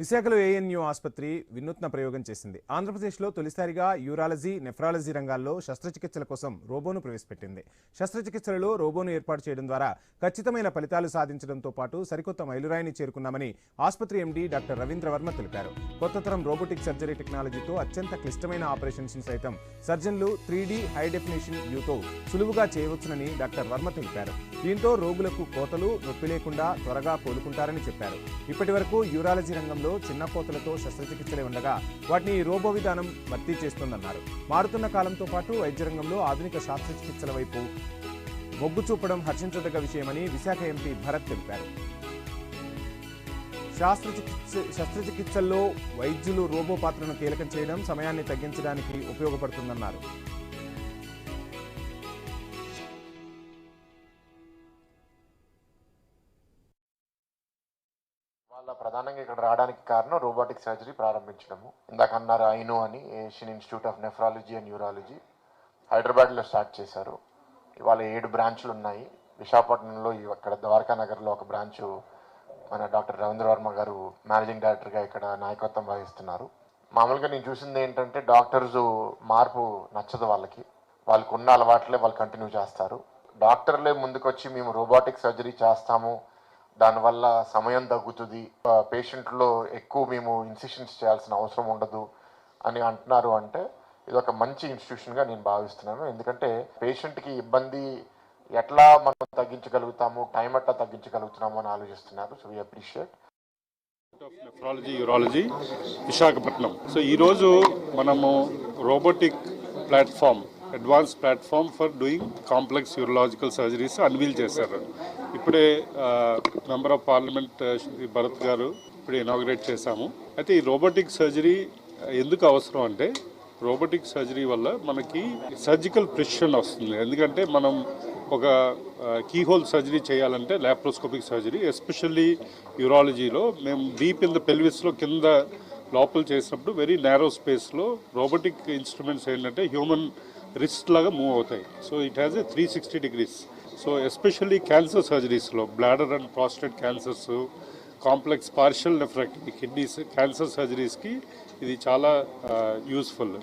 విశాఖలో ఏఎన్యూ ఆసుపత్రి వినూత్న ప్రయోగం చేసింది. ఆంధ్రప్రదేశ్లో తొలిసారిగా యూరాలజీ, నెఫ్రాలజీ రంగాల్లో శస్త్రచికిత్సల కోసం రోబోను ప్రవేశపెట్టింది. శస్త్రచికిత్సలలో రోబోను ఏర్పాటు చేయడం ద్వారా ఖచ్చితమైన ఫలితాలు సాధించడంతో పాటు సరికొత్త మైలురాయిని చేరుకున్నామని ఆసుపత్రి ఎండీ డాక్టర్ రవీంద్ర వర్మ తెలిపారు. కొత్త తరం రోబోటిక్ సర్జరీ టెక్నాలజీతో అత్యంత క్లిష్టమైన ఆపరేషన్స్ సైతం సర్జన్లు 3D హై డెఫినేషన్ వ్యూతో సులువుగా చేయవచ్చునని డాక్టర్ వర్మ తెలిపారు. దీంతో రోగులకు కోతలు, నొప్పి లేకుండా త్వరగా కోలుకుంటారని చెప్పారు. ఇప్పటి వరకు యూరాలజీ రంగంలో చిన్న కోతలతో శస్త్రచికిత్సలే ఉండగా వాటిని రోబో విధానం భర్తీ చేస్తోందన్నారు. మారుతున్న కాలంతో పాటు వైద్య రంగంలో ఆధునిక శస్త్రచికిత్సల వైపు మొగ్గు చూపడం హర్షించదగ్గ విషయమని విశాఖ ఎంపీ భరత్ తెలిపారు. శస్త్రచికిత్సల్లో వైద్యులు రోబో పాత్రను కీలకం చేయడం సమయాన్ని తగ్గించడానికి ఉపయోగపడుతుందన్నారు. ప్రధానంగా ఇక్కడ రావడానికి కారణం రోబోటిక్ సర్జరీ ప్రారంభించడము. ఇందాక అన్నారు ఐనో అని, Asian institute of nephrology and urology హైదరాబాద్లో స్టార్ట్ చేశారు. ఇవాళ 7 బ్రాంచ్లు ఉన్నాయి. విశాఖపట్నంలో ఇక్కడ ద్వారకా నగర్లో ఒక బ్రాంచ్ మన డాక్టర్ రవీంద్ర వర్మ గారు మేనేజింగ్ డైరెక్టర్గా ఇక్కడ నాయకత్వం వహిస్తున్నారు. మామూలుగా నేను చూసింది ఏంటంటే డాక్టర్స్ మార్పు నచ్చదు వాళ్ళకు ఉన్న అలవాట్లే వాళ్ళు కంటిన్యూ చేస్తారు. డాక్టర్లే ముందుకొచ్చి మేము రోబోటిక్ సర్జరీ చేస్తాము, దానివల్ల సమయం తగ్గుతుంది, పేషెంట్లో ఎక్కువ మేము ఇన్సిషన్స్ చేయాల్సిన అవసరం ఉండదు అని అంటున్నారు. అంటే ఇది ఒక మంచి ఇన్స్టిట్యూషన్గా నేను భావిస్తున్నాను. ఎందుకంటే పేషెంట్కి ఇబ్బంది ఎట్లా మనం తగ్గించగలుగుతాము, టైం ఎట్లా తగ్గించగలుగుతున్నాము అని ఆలోచిస్తున్నారు. So we appreciate. Nephrology, urology Visakhapatnam. So ఈరోజు మనము robotic platform, advance platform for doing complex urological surgeries unveil చేశారు. ఇప్పుడే member of parliament Shri Bharat గారు ఇప్పుడే ఇనాగ్రేట్ చేశాము. అయితే ఈ రోబోటిక్ సర్జరీ ఎందుకు అవసరం అంటే, రోబోటిక్ సర్జరీ వల్ల మనకి సర్జికల్ ప్రిసిషన్ వస్తుంది. ఎందుకంటే మనం ఒక కీహోల్ సర్జరీ చేయాలంటే లాప్రోస్కోపిక్ సర్జరీ, ఎస్పెషల్లీ యూరాలజీలో మేము డీప్ ఇన్ ద పెల్విస్లో కింద లోపల చేసినప్పుడు వెరీ నేరో స్పేస్లో రోబోటిక్ ఇన్స్ట్రుమెంట్స్ ఏంటంటే హ్యూమన్ రిస్ట్ లాగా మూవ్ అవుతాయి. So it has a 360 degrees. So especially cancer సర్జరీస్లో, bladder and prostate cancers, complex partial nephrectomy, kidneys cancer సర్జరీస్కి ఇది చాలా యూస్ఫుల్.